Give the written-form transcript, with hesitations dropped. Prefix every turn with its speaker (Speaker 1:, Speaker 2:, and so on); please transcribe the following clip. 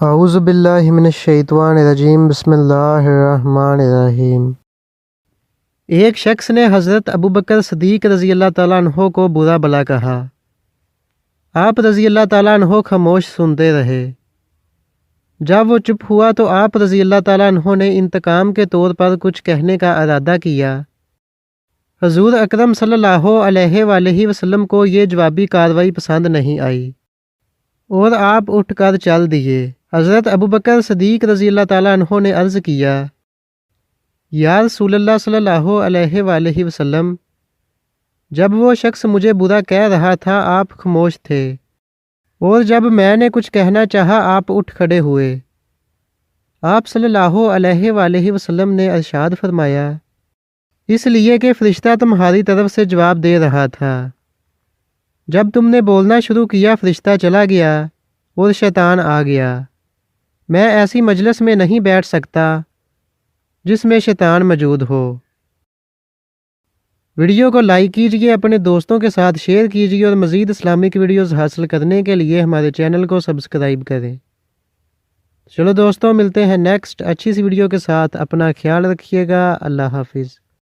Speaker 1: اعوذ باللہ من الشیطان الرجیم بسم اللہ الرحمن الرحیم۔ ایک شخص نے حضرت ابوبکر صدیق رضی اللہ تعالیٰ عنہ کو برا بھلا کہا۔ آپ رضی اللہ تعالیٰ عنہ خاموش سنتے رہے۔ جب وہ چپ ہوا تو آپ رضی اللہ تعالیٰ عنہ نے انتقام کے طور پر کچھ کہنے کا ارادہ کیا۔ حضور اکرم صلی اللہ علیہ وآلہ وسلم کو یہ جوابی کارروائی پسند نہیں آئی اور آپ اٹھ کر چل دیے۔ حضرت ابوبکر صدیق رضی اللہ تعالیٰ عنہ نے عرض کیا، یا رسول اللہ صلی اللہ علیہ وآلہ وسلم، جب وہ شخص مجھے برا کہہ رہا تھا آپ خاموش تھے، اور جب میں نے کچھ کہنا چاہا آپ اٹھ کھڑے ہوئے۔ آپ صلی اللہ علیہ وآلہ وسلم نے ارشاد فرمایا، اس لیے کہ فرشتہ تمہاری طرف سے جواب دے رہا تھا۔ جب تم نے بولنا شروع کیا فرشتہ چلا گیا اور شیطان آ گیا۔ میں ایسی مجلس میں نہیں بیٹھ سکتا جس میں شیطان موجود ہو۔ ویڈیو کو لائک کیجیے، اپنے دوستوں کے ساتھ شیئر کیجیے اور مزید اسلامک ویڈیوز حاصل کرنے کے لیے ہمارے چینل کو سبسکرائب کریں۔ چلو دوستوں، ملتے ہیں نیکسٹ اچھی سی ویڈیو کے ساتھ۔ اپنا خیال رکھیے گا۔ اللہ حافظ۔